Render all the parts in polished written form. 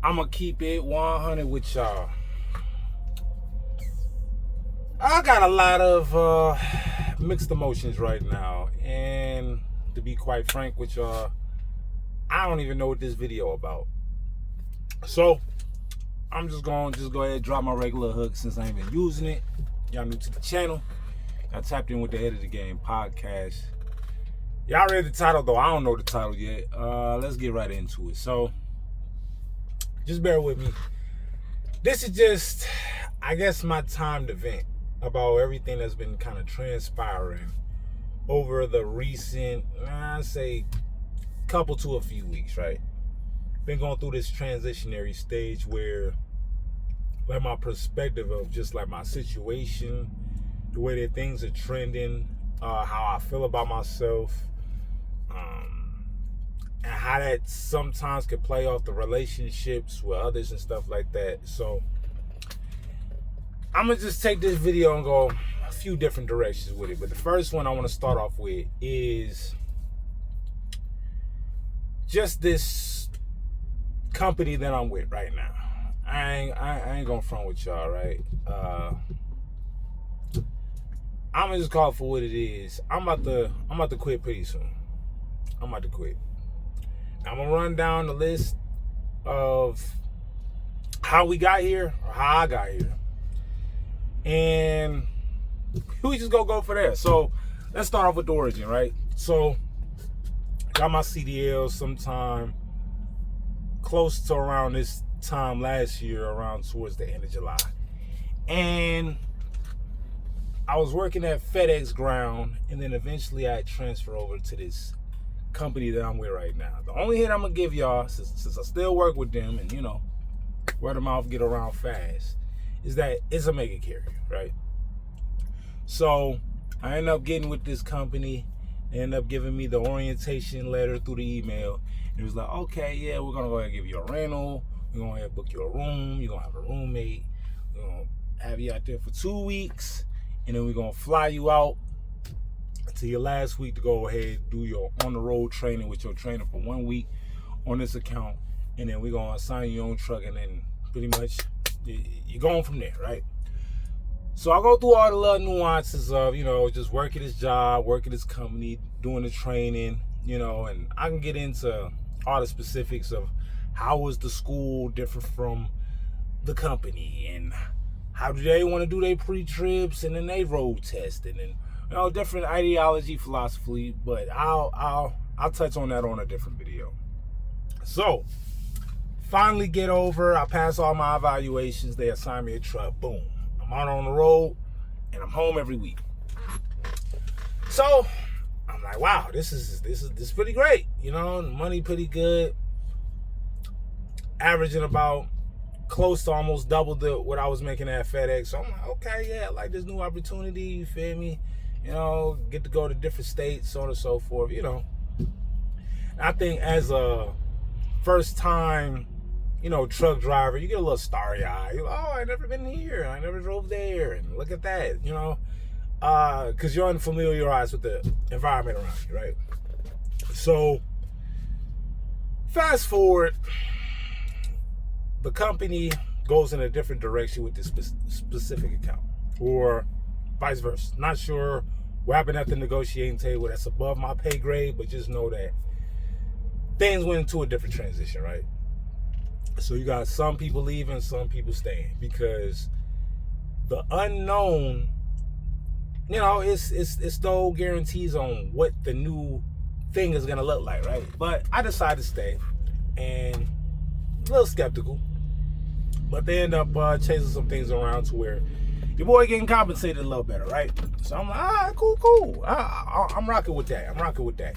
I'm gonna keep it 100 with y'all. I got a lot of mixed emotions right now, and to be quite frank with y'all, I don't even know what this video about. So I'm just gonna go ahead and drop my regular hook since I ain't been using it. Y'all new to the channel. I tapped in with the Head of the Game podcast. Y'all read the title though. I don't know the title yet. Let's get right into it. So just bear with me. This is just, I guess, my time to vent about everything that's been kind of transpiring over the recent, I say, couple to a few weeks, right? Been going through this transitionary stage where, like, my perspective of just like my situation, the way that things are trending, how I feel about myself, and how that sometimes could play off the relationships with others and stuff like that. So I'm gonna just take this video and go a few different directions with it. But the first one I want to start off with is just this company that I'm with right now. I ain't gonna front with y'all, right? I'm gonna just call it for what it is. I'm about to quit pretty soon. I'm about to quit. I'm gonna run down the list of how we got here, or how I got here, and we just go for that. So let's start off with the origin, right? So got my CDL sometime close to around this time last year, around towards the end of July, and I was working at FedEx Ground, and then eventually I transferred over to this company that I'm with right now. The only hint I'm gonna give y'all, since I still work with them, and word of mouth get around fast, is that it's a mega carrier, right? So I end up getting with this company. They end up giving me the orientation letter through the email. And it was like, okay, yeah, we're gonna go ahead and give you a rental. We're gonna go ahead and book you a room. You're gonna have a roommate. We're gonna have you out there for 2 weeks, and then we're gonna fly you out to your last week to go ahead and do your on-the-road training with your trainer for 1 week on this account, and then we're gonna assign you your own truck, and then pretty much you're going from there, right? So I go through all the little nuances of, just working this job, working this company, doing the training, and I can get into all the specifics of how was the school different from the company, and how do they want to do their pre-trips, and then they road testing, and different ideology, philosophy, but I'll touch on that on a different video. So finally get over, I pass all my evaluations, they assign me a truck, boom. I'm out on the road, and I'm home every week. So I'm like, wow, this is pretty great. The money pretty good. Averaging about close to almost double what I was making at FedEx. So I'm like, okay, yeah, I like this new opportunity, you feel me? Get to go to different states, so on and so forth, I think as a first time truck driver, you get a little starry eye. You're like, oh, I never been here, I never drove there, and look at that, because you're unfamiliarized with the environment around you, right? So fast forward, the company goes in a different direction with this specific account, or vice versa. Not sure what happened at the negotiating table. That's above my pay grade, but just know that things went into a different transition, right? So you got some people leaving, some people staying, because the unknown, it's no guarantees on what the new thing is gonna look like, right? But I decided to stay, and a little skeptical, but they end up chasing some things around to where your boy getting compensated a little better, right? So I'm like, cool. I'm rocking with that.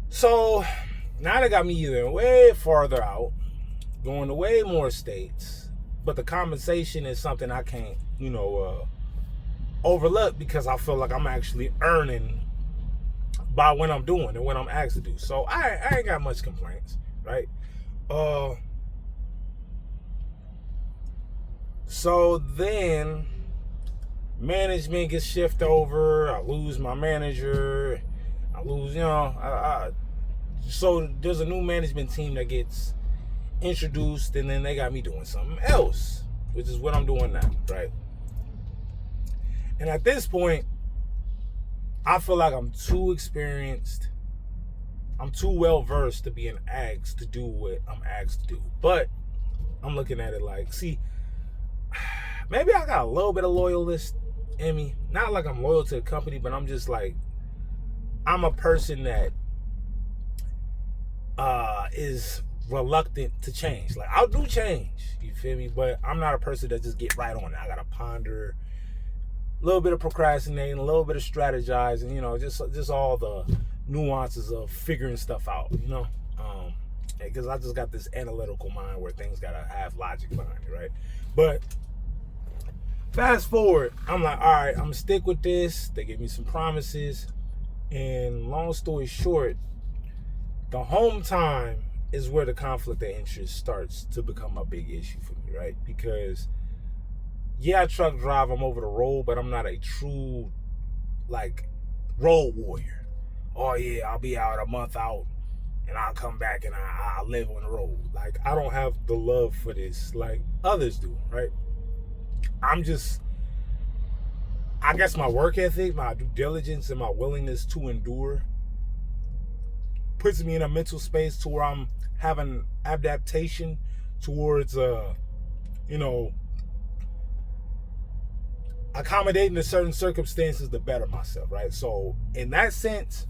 So now they got me either way farther out, going to way more states, but the compensation is something I can't, overlook, because I feel like I'm actually earning by what I'm doing and what I'm asked to do. So I ain't got much complaints, right? So then management gets shifted over. I lose my manager. I lose, so there's a new management team that gets introduced, and then they got me doing something else, which is what I'm doing now, right? And at this point, I feel like I'm too experienced. I'm too well versed to being asked to do what I'm asked to do. But I'm looking at it like, see, maybe I got a little bit of loyalist in me. Not like I'm loyal to the company, but I'm just like, I'm a person that is reluctant to change. Like, I'll do change, you feel me? But I'm not a person that just get right on it. I gotta ponder, a little bit of procrastinating, a little bit of strategizing, just all the nuances of figuring stuff out, because I just got this analytical mind where things gotta have logic behind it, right? But fast forward, I'm like, all right, I'm gonna stick with this. They gave me some promises, and long story short, the home time is where the conflict of interest starts to become a big issue for me, right? Because yeah, I truck drive, I'm over the road, but I'm not a true road warrior. Oh yeah, I'll be out a month out and I'll come back and I live on the road. Like, I don't have the love for this like others do, right? I guess my work ethic, my due diligence, and my willingness to endure puts me in a mental space to where I'm having adaptation towards accommodating to certain circumstances to better myself, right? So in that sense,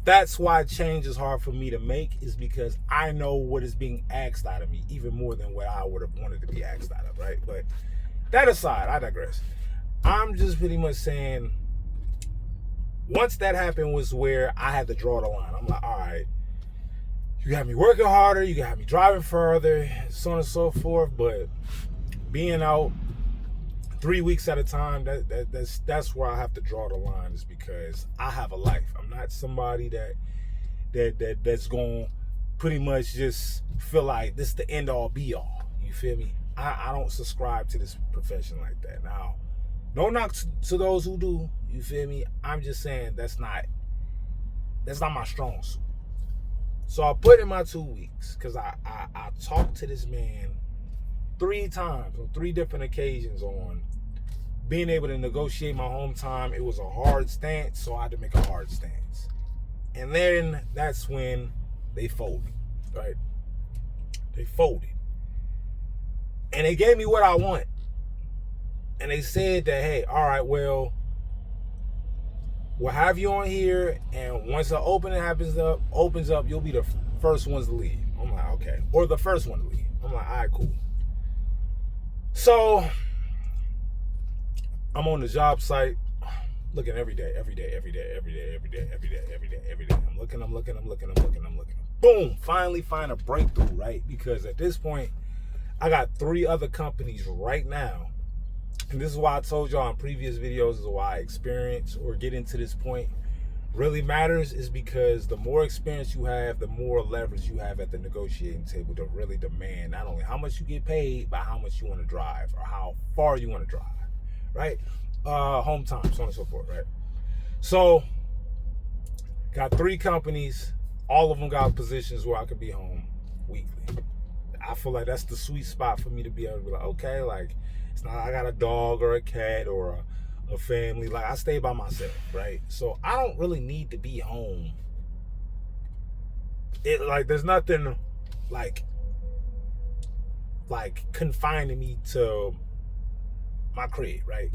that's why change is hard for me to make, is because I know what is being asked out of me even more than what I would have wanted to be asked out of, right? But that aside, I digress. I'm just pretty much saying, once that happened was where I had to draw the line. I'm like, all right, you got me working harder, you got me driving further, so on and so forth, but being out 3 weeks at a time, that's where I have to draw the line, is because I have a life. I'm not somebody that's going to pretty much just feel like this is the end all be all. You feel me? I don't subscribe to this profession like that. Now, no knock to those who do, you feel me? I'm just saying that's not my strong suit. So I put in my 2 weeks, because I talked to this man 3 times on 3 different occasions on being able to negotiate my home time. It was a hard stance, so I had to make a hard stance. And then that's when they folded, right? They folded. And they gave me what I want. And they said that, hey, all right, well, we'll have you on here, and once the opening opens up, you'll be the first ones to leave. I'm like, okay. Or the first one to leave. I'm like, all right, cool. So I'm on the job site, looking every day. I'm looking. Boom, finally find a breakthrough, right? Because at this point, I got 3 other companies right now. And this is why I told y'all in previous videos, is why experience or getting to this point really matters, is because the more experience you have, the more leverage you have at the negotiating table to really demand not only how much you get paid, but how much you want to drive or how far you want to drive, right? Home time, so on and so forth, right? So, got 3 companies. All of them got positions where I could be home weekly. I feel like that's the sweet spot for me to be able to be like, okay, like, it's not I got a dog or a cat or a family. Like, I stay by myself, right? So I don't really need to be home. There's nothing like confining me to my crib, right?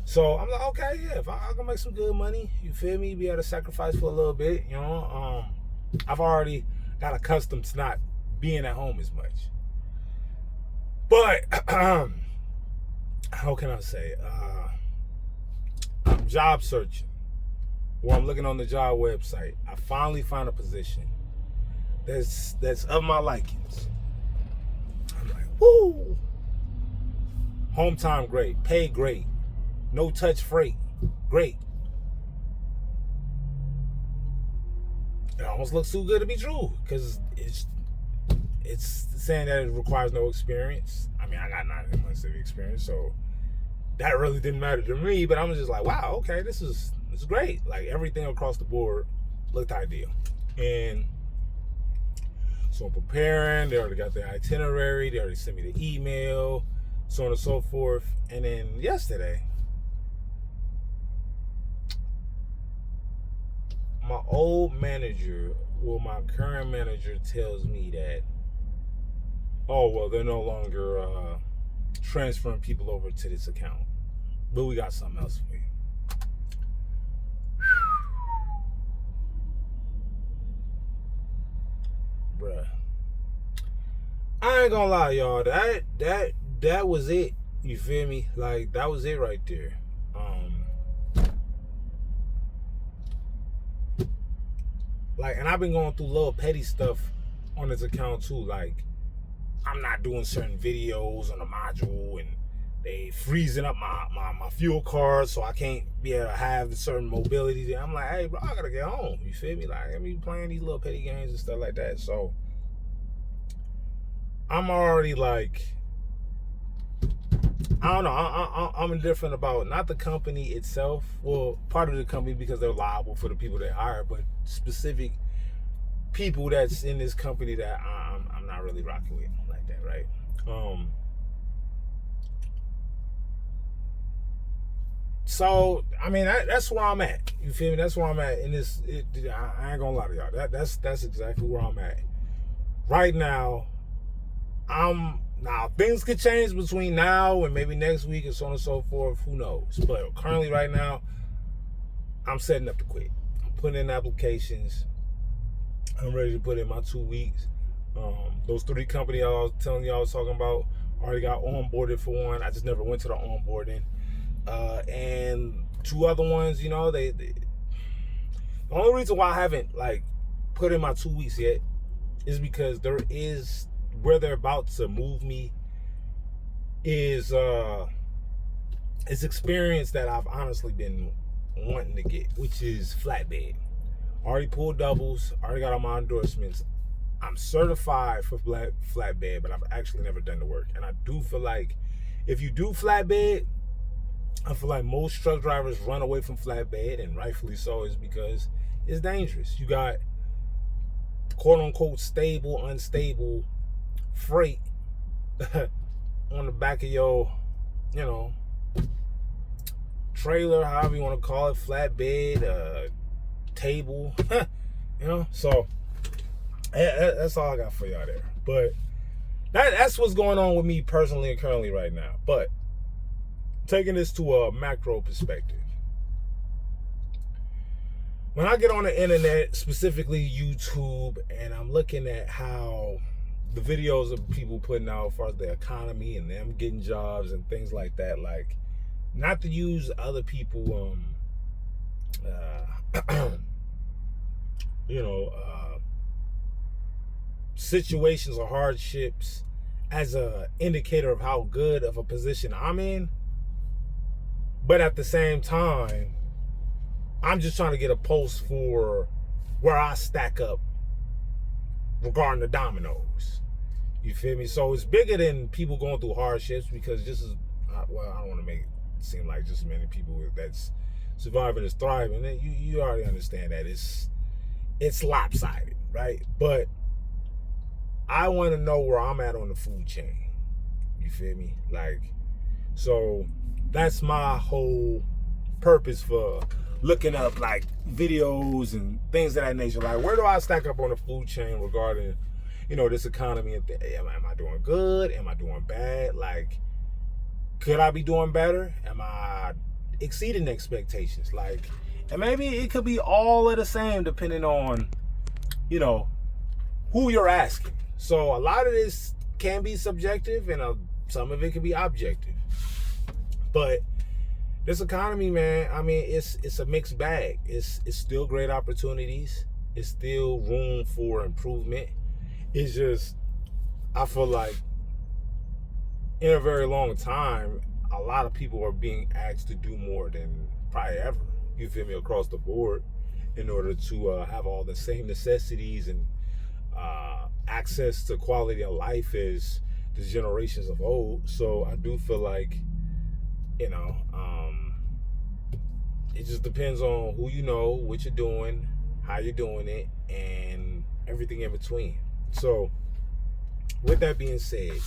So I'm like, okay, yeah, if I can make some good money, you feel me? Be able to sacrifice for a little bit, I've already got accustomed to not being at home as much. But how can I say? I'm job searching, or I'm looking on the job website. I finally found a position that's of my likings. I'm like, woo! Home time great, pay great, no touch freight, great. It almost looks too good to be true, because it's saying that it requires no experience. I mean, I got 9 months of experience, so that really didn't matter to me. But I'm just like, wow, okay, this is great. Like, everything across the board looked ideal. And So I'm preparing. They already got the itinerary. They already sent me the email, so on and so forth. And then yesterday, my old manager, well, my current manager tells me that, oh, well, they're no longer transferring people over to this account. But we got something else for you. Bruh. I ain't gonna lie, y'all. That was it. You feel me? Like, that was it right there. Like, and I've been going through little petty stuff on this account too. Like, I'm not doing certain videos on the module, and they freezing up my fuel card, so I can't be able to have certain mobility there. I'm like, hey, bro, I gotta get home. You feel me? Like, I be playing these little petty games and stuff like that. So I'm already like, I don't know. I'm indifferent about not the company itself. Well, part of the company because they're liable for the people they hire, but specific people that's in this company that I'm not really rocking with like that, right? So I mean that's where I'm at. You feel me? That's where I'm at in this. I ain't gonna lie to y'all. That's exactly where I'm at right now. Now things could change between now and maybe next week and so on and so forth. Who knows? But currently, right now, I'm setting up to quit. I'm putting in applications. I'm ready to put in my 2 weeks. Those 3 companies I was telling y'all I was talking about already got onboarded for one. I just never went to the onboarding. And 2 other ones, you know, the only reason why I haven't like put in my 2 weeks yet is because there is where they're about to move me is experience that I've honestly been wanting to get, which is flatbed. Already pulled doubles, already got all my endorsements. I'm certified for flatbed, but I've actually never done the work. And I do feel like if you do flatbed, I feel like most truck drivers run away from flatbed, and rightfully so, is because it's dangerous. You got quote unquote stable, unstable freight on the back of your, you know, trailer, however you want to call it, flatbed, table, you know. So that's all I got for y'all there. But that's what's going on with me personally and currently right now. But taking this to a macro perspective, when I get on the internet, specifically YouTube, and I'm looking at how the videos of people putting out as far as the economy and them getting jobs and things like that, like, not to use other people, you know, situations or hardships as a indicator of how good of a position I'm in. But at the same time, I'm just trying to get a pulse for where I stack up regarding the dominoes. You feel me? So it's bigger than people going through hardships, because just as, well, I don't want to make it seem like just as many people that's surviving is thriving. You already understand that it's lopsided, right? But I want to know where I'm at on the food chain. You feel me? Like, so that's my whole purpose for looking up like videos and things of that nature. Like, where do I stack up on the food chain regarding, you know, this economy? And am I doing good? Am I doing bad? Like, could I be doing better? Am I exceeding expectations? Like, and maybe it could be all of the same depending on, you know, who you're asking. So a lot of this can be subjective, and some of it can be objective. But this economy, man, I mean, it's a mixed bag. It's still great opportunities. It's still room for improvement. It's just, I feel like in a very long time, a lot of people are being asked to do more than probably ever, you feel me, across the board, in order to have all the same necessities and access to quality of life as the generations of old. So I do feel like, you know, it just depends on who you know, what you're doing, how you're doing it, and everything in between. So, with that being said,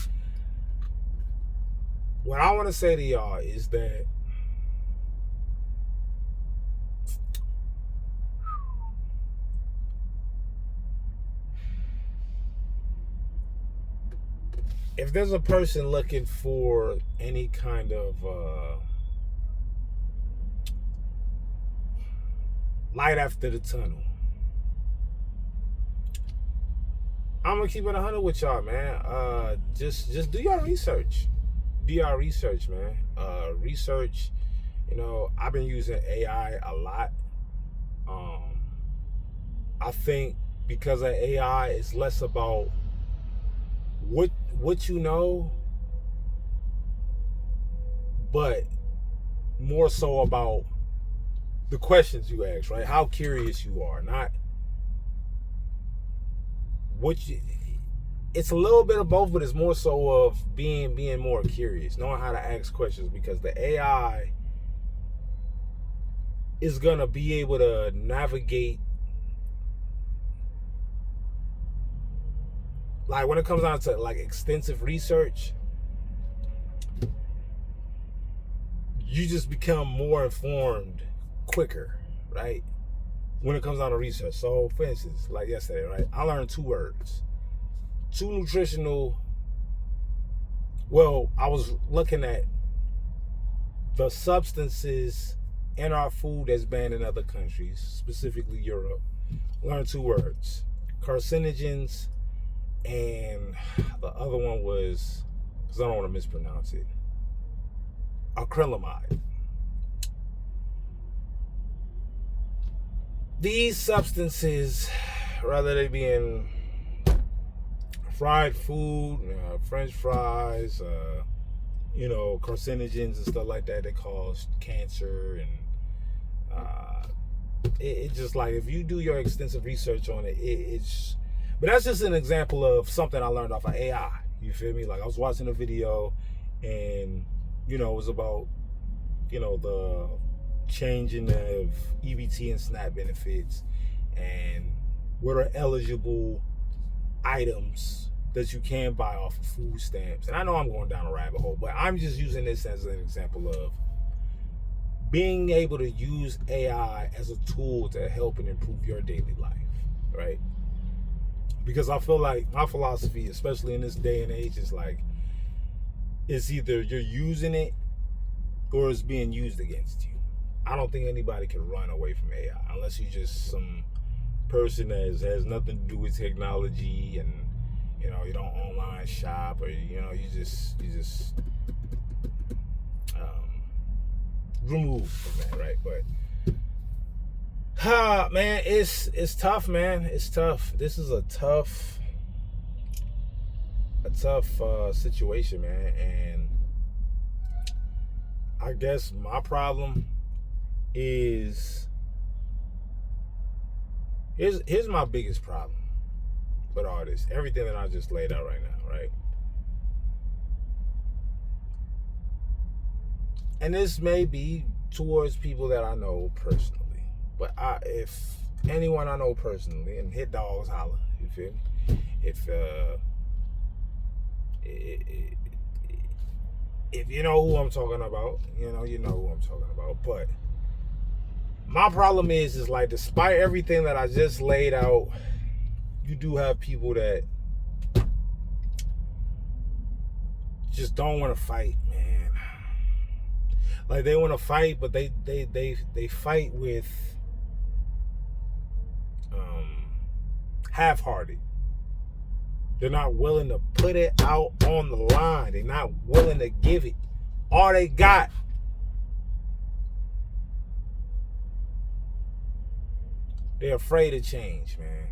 what I want to say to y'all is that if there's a person looking for any kind of light after the tunnel, I'm gonna keep it 100 with y'all, man. Just do your research. Do your research, man. Research. You know, I've been using AI a lot. I think because of AI, it's less about what you know, but more so about the questions you ask, right? How curious you are, not what you. It's a little bit of both, but it's more so of being more curious, knowing how to ask questions, because the AI is gonna be able to navigate. Like when it comes down to like extensive research, you just become more informed quicker, right? When it comes down to research. So for instance, like yesterday, right? I learned 2 words. 2 nutritional. Well, I was looking at the substances in our food that's banned in other countries, specifically Europe. Learned 2 words. Carcinogens, and the other one was, because I don't want to mispronounce it, acrylamide. These substances, rather they be in fried food, French fries, carcinogens and stuff like that cause cancer, and it just like, if you do your extensive research on it, it's. But that's just an example of something I learned off of AI. You feel me? Like I was watching a video, and it was about the changing of EBT and SNAP benefits, and what are eligible items that you can buy off of food stamps. And I know I'm going down a rabbit hole, but I'm just using this as an example of being able to use AI as a tool to help and improve your daily life, right? Because I feel like my philosophy, especially in this day and age, is like, it's either you're using it or it's being used against you. I don't think anybody can run away from AI unless you're just some person that has nothing to do with technology, and you don't online shop, or you just removed from that, right? But man, it's tough, man. It's tough. This is a tough situation, man. And I guess my problem is, here's my biggest problem with all this, everything that I just laid out right now, right? And this may be towards people that I know personally, but if anyone I know personally, and hit dogs holler, you feel me? If you know who I'm talking about, you know who I'm talking about. But my problem is like, despite everything that I just laid out, you do have people that just don't want to fight, man. Like, they want to fight, but they fight with half-hearted. They're not willing to put it out on the line. They're not willing to give it all they got. They're afraid of change, man.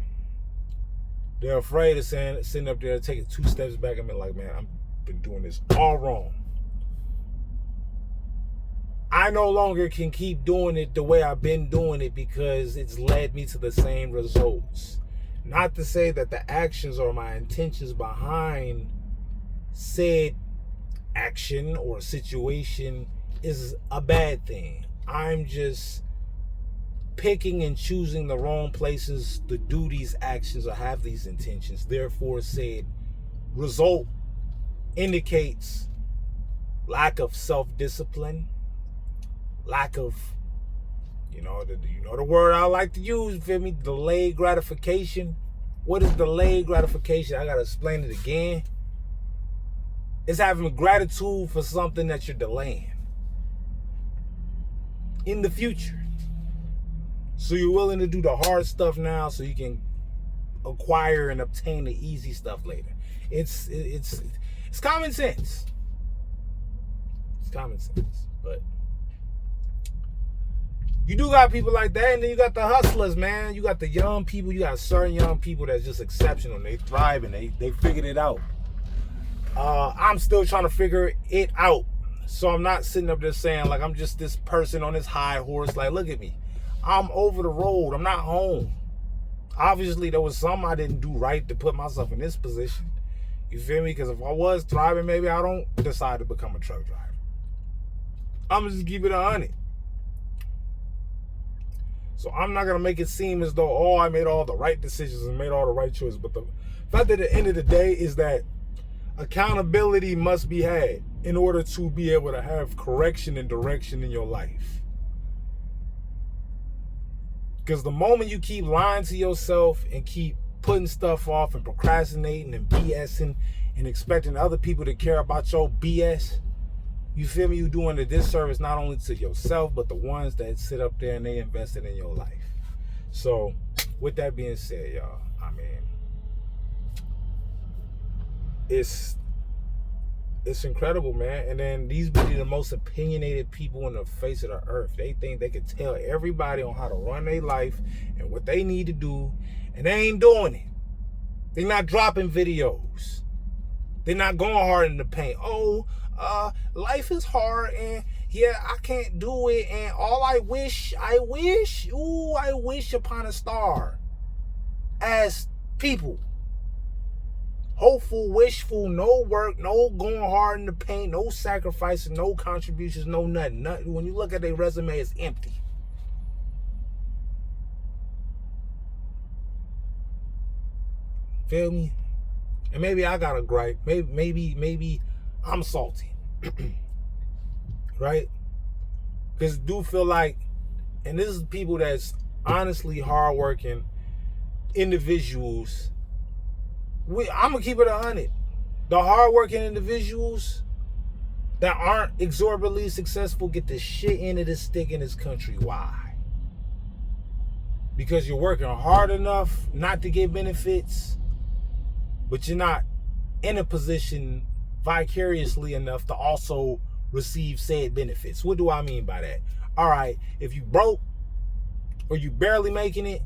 They're afraid of sitting up there, taking 2 steps back and be like, man, I've been doing this all wrong. I no longer can keep doing it the way I've been doing it, because it's led me to the same results. Not to say that the actions or my intentions behind said action or situation is a bad thing. I'm just picking and choosing the wrong places to do these actions or have these intentions. Therefore, said result indicates lack of self-discipline, lack of, the word I like to use, you feel me? Delayed gratification. What is delayed gratification? I gotta explain it again. It's having gratitude for something that you're delaying in the future. So you're willing to do the hard stuff now so you can acquire and obtain the easy stuff later. It's common sense. It's common sense. But you do got people like that, and then you got the hustlers, man. You got the young people. You got certain young people that's just exceptional. They thrive and they figured it out. I'm still trying to figure it out. So I'm not sitting up there saying like I'm just this person on this high horse. Like, look at me. I'm over the road. I'm not home. Obviously, there was something I didn't do right to put myself in this position. You feel me? Because if I was thriving, maybe I don't decide to become a truck driver. I'm going to just keep it 100. So I'm not going to make it seem as though, I made all the right decisions and made all the right choices. But the fact at the end of the day is that accountability must be had in order to be able to have correction and direction in your life. Because the moment you keep lying to yourself and keep putting stuff off and procrastinating and BSing and expecting other people to care about your BS, you feel me? You're doing a disservice not only to yourself, but the ones that sit up there and they invested in your life. So, with that being said, y'all, I mean, it's incredible, man. And then these be the most opinionated people on the face of the earth. They think they can tell everybody on how to run their life and what they need to do, and they ain't doing it. They're not dropping videos. They're not going hard in the paint. Life is hard, and yeah, I can't do it, and all I wish upon a star. As people. Hopeful, wishful, no work, no going hard in the paint, no sacrifices, no contributions, no nothing. When you look at their resume, it's empty. Feel me? And maybe I got a gripe. Maybe I'm salty. Right? Because I do feel like, and this is people that's honestly hardworking individuals. I'm going to keep it 100. The hardworking individuals that aren't exorbitantly successful get the shit end of the stick in this country. Why? Because you're working hard enough not to get benefits, but you're not in a position vicariously enough to also receive said benefits. What do I mean by that? All right, if you broke or you barely making it,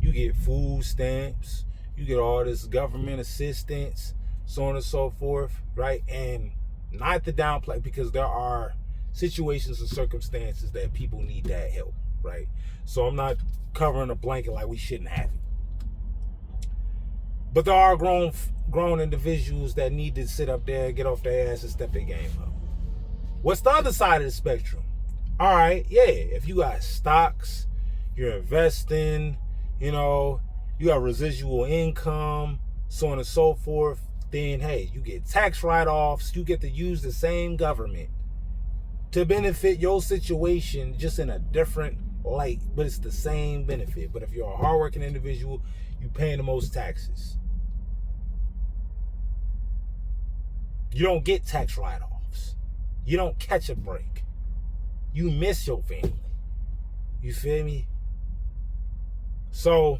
you get food stamps, you get all this government assistance, so on and so forth, right? And not to downplay, because there are situations and circumstances that people need that help, right? So I'm not covering a blanket like we shouldn't have it. But there are grown individuals that need to sit up there, get off their ass, and step their game up. What's the other side of the spectrum? All right, yeah, if you got stocks, you're investing, you got residual income, so on and so forth, then hey, you get tax write-offs. You get to use the same government to benefit your situation, just in a different light, but it's the same benefit. But if you're a hardworking individual, you're paying the most taxes. You don't get tax write-offs. You don't catch a break. You miss your family. You feel me? So,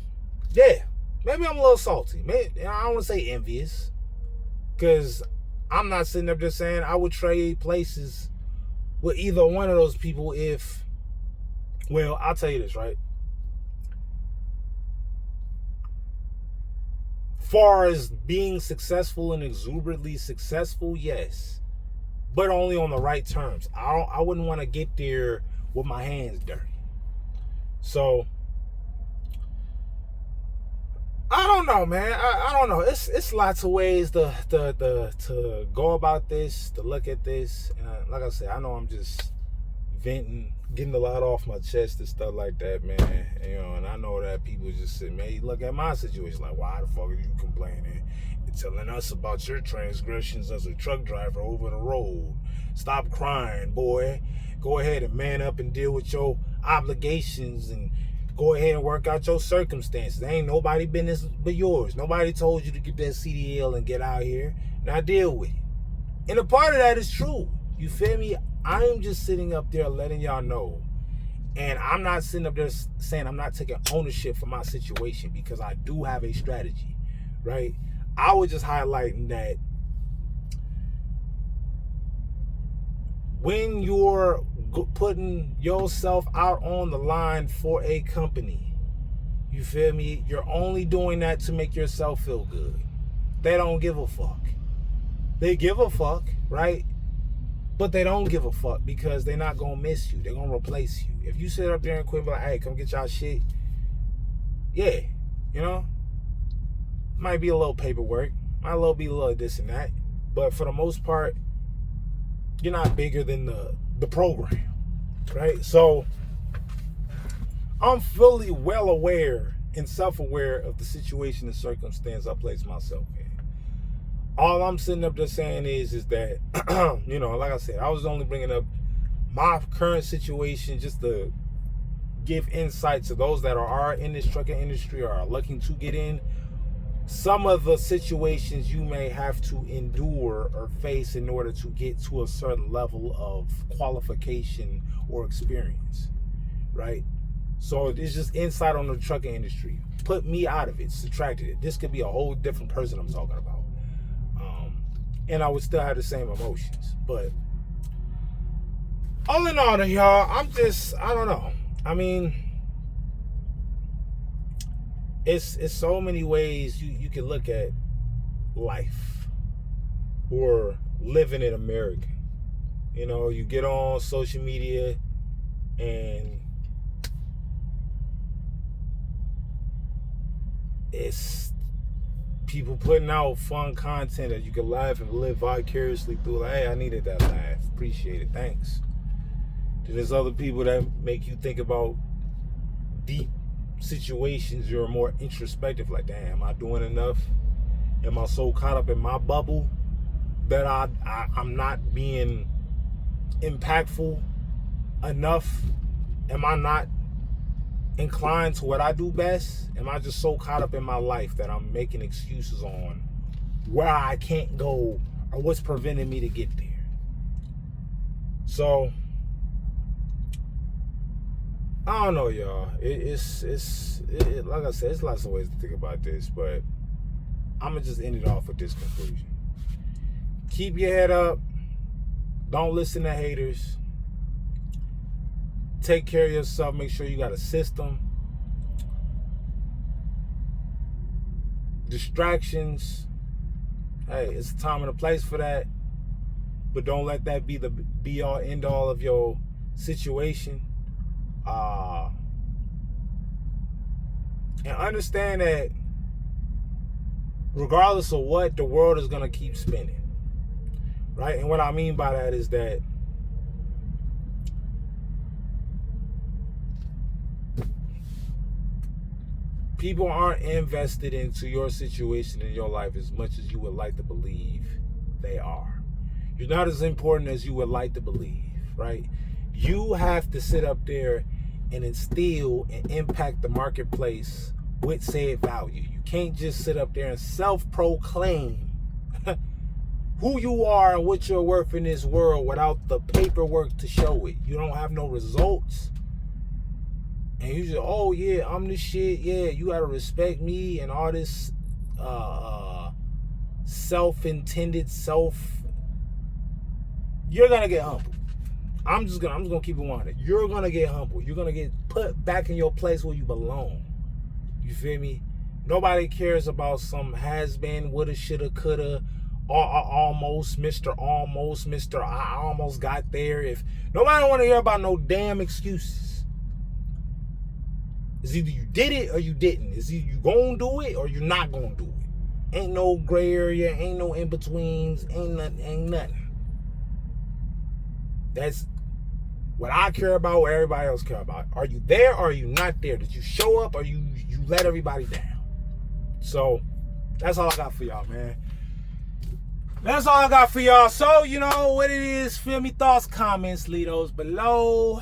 yeah, maybe I'm a little salty. Maybe, I don't want to say envious, because I'm not sitting up there saying I would trade places with either one of those people if, well, I'll tell you this, right? Far as being successful and exuberantly successful, yes, but only on the right terms. I wouldn't want to get there with my hands dirty. So, I don't know, man. I don't know. It's lots of ways to go about this, to look at this. And like I said, I know I'm just venting, getting a lot off my chest and stuff like that, man. You know, and I know that people just sit, man, you look at my situation like, why the fuck are you complaining and telling us about your transgressions as a truck driver over the road? Stop crying, boy. Go ahead and man up and deal with your obligations and go ahead and work out your circumstances. Ain't nobody business but yours. Nobody told you to get that CDL and get out here. Now deal with it. And a part of that is true. You feel me? I am just sitting up there letting y'all know. And I'm not sitting up there saying I'm not taking ownership for my situation because I do have a strategy, right? I was just highlighting that when you're putting yourself out on the line for a company, you feel me? You're only doing that to make yourself feel good. They don't give a fuck. They give a fuck, right? But they don't give a fuck because they're not going to miss you. They're going to replace you. If you sit up there and quit and be like, hey, come get y'all shit. Yeah, you know? Might be a little paperwork. Might be a little this and that. But for the most part, you're not bigger than the program, right? So I'm fully well aware and self-aware of the situation and circumstance I place myself in. All I'm sitting up there saying is that, you know, like I said, I was only bringing up my current situation just to give insight to those that are in this trucking industry or are looking to get in. Some of the situations you may have to endure or face in order to get to a certain level of qualification or experience, right? So it's just insight on the trucking industry. Put me out of it, subtracted it. This could be a whole different person I'm talking about. And I would still have the same emotions. But all in all, y'all, I don't know. I mean, it's so many ways you can look at life or living in America. You know, you get on social media and it's people putting out fun content that you can laugh and live vicariously through. Like, hey, I needed that laugh. Appreciate it. Thanks. Then there's other people that make you think about deep situations. You're more introspective. Like, damn, am I doing enough? Am I so caught up in my bubble that I'm not being impactful enough? Am I not inclined to what I do best? Am I just so caught up in my life that I'm making excuses on where I can't go or what's preventing me to get there? So I don't know, y'all. It's like I said, it's lots of ways to think about this, but I'm gonna just end it off with this conclusion. Keep your head up. Don't listen to haters. Take care of yourself. Make sure you got a system. Distractions. Hey, it's a time and a place for that. But don't let that be the be all end all of your situation. And understand that regardless of what, the world is going to keep spinning. Right? And what I mean by that is that people aren't invested into your situation in your life as much as you would like to believe they are. You're not as important as you would like to believe, right? You have to sit up there and instill and impact the marketplace with said value. You can't just sit up there and self-proclaim who you are and what you're worth in this world without the paperwork to show it. You don't have no results. And you just, oh yeah, I'm the shit. Yeah, you gotta respect me and all this self-intended you're gonna get humbled. I'm just gonna keep it 100. You're gonna get humbled. You're gonna get put back in your place where you belong. You feel me? Nobody cares about some has-been, woulda, shoulda, coulda, or almost, Mr. I almost got there. If nobody want to hear about no damn excuses. It's either you did it or you didn't. It's either you gonna do it or you're not gonna do it. Ain't no gray area, ain't no in-betweens, ain't nothing. That's what I care about, what everybody else care about. Are you there or are you not there? Did you show up or you let everybody down? So that's all I got for y'all, man. That's all I got for y'all. So, you know what it is. Feel me, thoughts, comments, leave those below.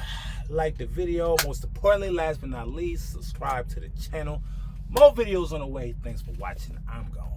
Like the video. Most importantly, last but not least, subscribe to the channel. More videos on the way. Thanks for watching. I'm gone.